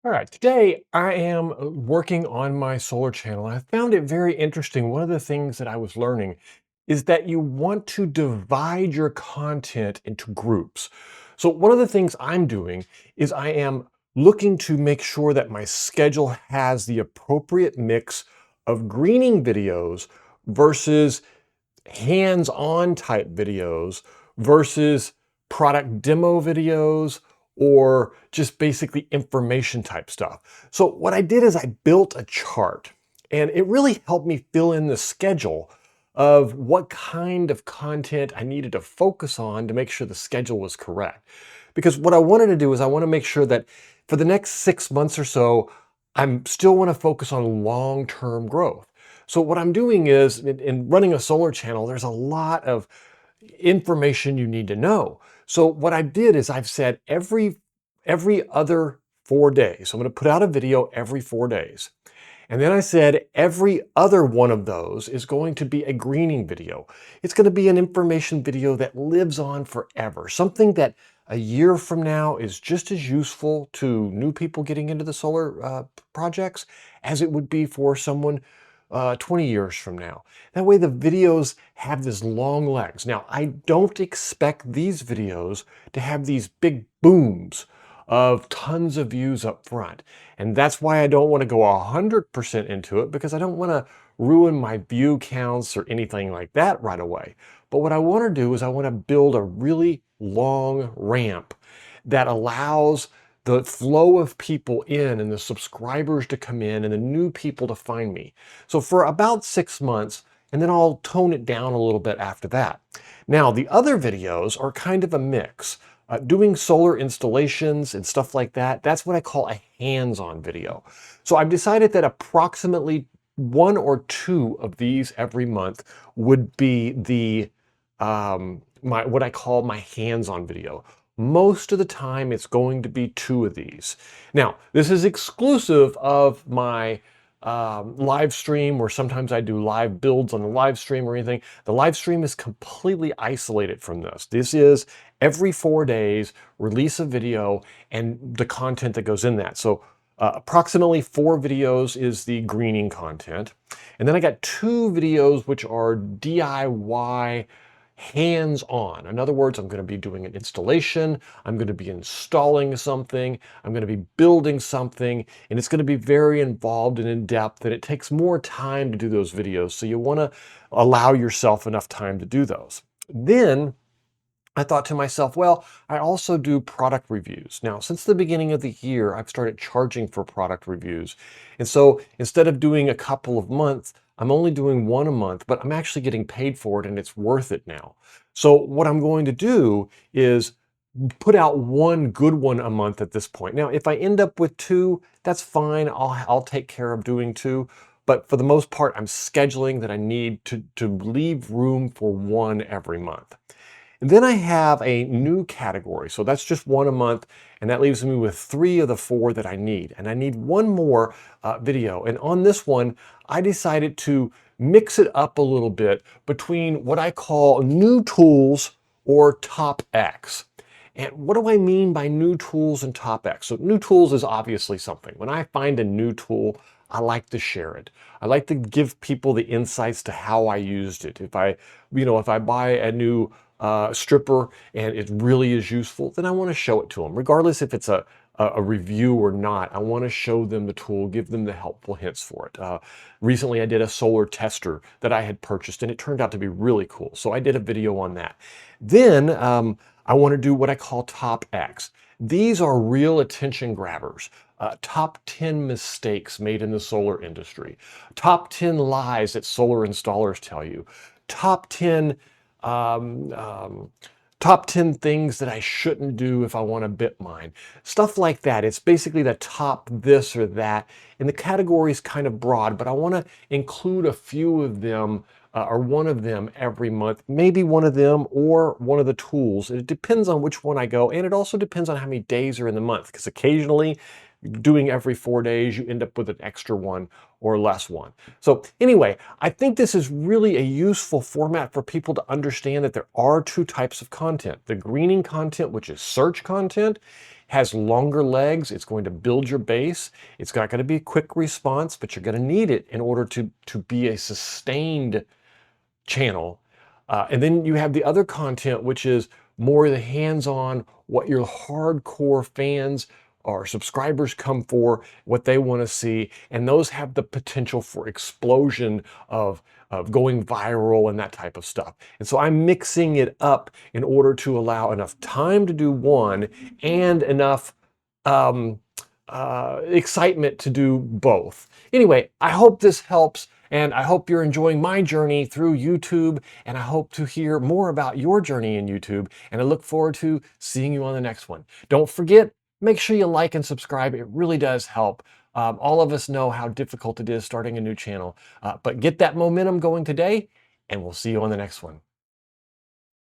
All right, today I am working on my solar channel. I found it very interesting. One of the things that I was learning is that you want to divide your content into groups. So, one of the things I'm doing is I am looking to make sure that my schedule has the appropriate mix of greening videos versus hands-on type videos versus product demo videos or just basically information type stuff. So what I did is I built a chart and it really helped me fill in the schedule of what kind of content I needed to focus on to make sure the schedule was correct. Because what I wanted to do is I want to make sure that for the next 6 months or so, I'm still want to focus on long-term growth. So what I'm doing is in running a solar channel, there's a lot of information you need to know. So what I did is I've said every other 4 days. So I'm going to put out a video every 4 days. And then I said every other one of those is going to be a greening video. It's going to be an information video that lives on forever. Something that a year from now is just as useful to new people getting into the solar projects as it would be for someone 20 years from now. That way the videos have this long legs. Now, I don't expect these videos to have these big booms of tons of views up front. And that's why I don't want to go 100% into it, because I don't want to ruin my view counts or anything like that right away. But what I want to do is I want to build a really long ramp that allows the flow of people in and the subscribers to come in and the new people to find me. So for about 6 months, and then I'll tone it down a little bit after that. Now, the other videos are kind of a mix. Doing solar installations and stuff like that, that's what I call a hands-on video. So I've decided that approximately one or two of these every month would be the what I call my hands-on video. Most of the time, it's going to be two of these. Now, this is exclusive of my live stream, where sometimes I do live builds on the live stream or anything. The live stream is completely isolated from this. This is every 4 days, release a video and the content that goes in that. So approximately 4 videos is the greening content. And then I got 2 videos, which are DIY hands-on. In other words, I'm going to be doing an installation, I'm going to be installing something, I'm going to be building something, and it's going to be very involved and in-depth, and it takes more time to do those videos. So you want to allow yourself enough time to do those. Then I thought to myself, well, I also do product reviews. Now, since the beginning of the year, I've started charging for product reviews. And so instead of doing a couple of months, I'm only doing one a month, but I'm actually getting paid for it and it's worth it now. So what I'm going to do is put out one good one a month at this point. Now, if I end up with two, that's fine. I'll take care of doing two. But for the most part, I'm scheduling that I need to leave room for one every month. And then I have a new category. So that's just one a month. And that leaves me with 3 of the 4 that I need. And I need one more video. And on this one, I decided to mix it up a little bit between what I call new tools or top X. And what do I mean by new tools and top X? So new tools is obviously something. When I find a new tool, I like to share it. I like to give people the insights to how I used it. If I buy a new stripper and it really is useful, then I want to show it to them. Regardless if it's a review or not, I want to show them the tool, give them the helpful hints for it. Recently, I did a solar tester that I had purchased, and it turned out to be really cool. So I did a video on that. Then I want to do what I call top X. These are real attention grabbers. Top 10 mistakes made in the solar industry. Top 10 lies that solar installers tell you. Top 10 top 10 things that I shouldn't do if I want to bit mine. Stuff like that. It's basically the top this or that. And the category is kind of broad, but I want to include a few of them or one of them every month. Maybe one of them or one of the tools. It depends on which one I go. And it also depends on how many days are in the month, because occasionally doing every 4 days, you end up with an extra one or less one. So anyway, I think this is really a useful format for people to understand that there are 2 types of content. The greening content, which is search content, has longer legs. It's going to build your base. It's not going to be a quick response, but you're going to need it in order to be a sustained channel. And then you have the other content, which is more the hands-on, what your hardcore fans or subscribers come for, what they want to see. And those have the potential for explosion of going viral and that type of stuff. And so I'm mixing it up in order to allow enough time to do one and enough excitement to do both. Anyway, I hope this helps, and I hope you're enjoying my journey through YouTube, and I hope to hear more about your journey in YouTube, and I look forward to seeing you on the next one. Don't forget, make sure you like and subscribe. It really does help. All of us know how difficult it is starting a new channel, but get that momentum going today, and we'll see you on the next one.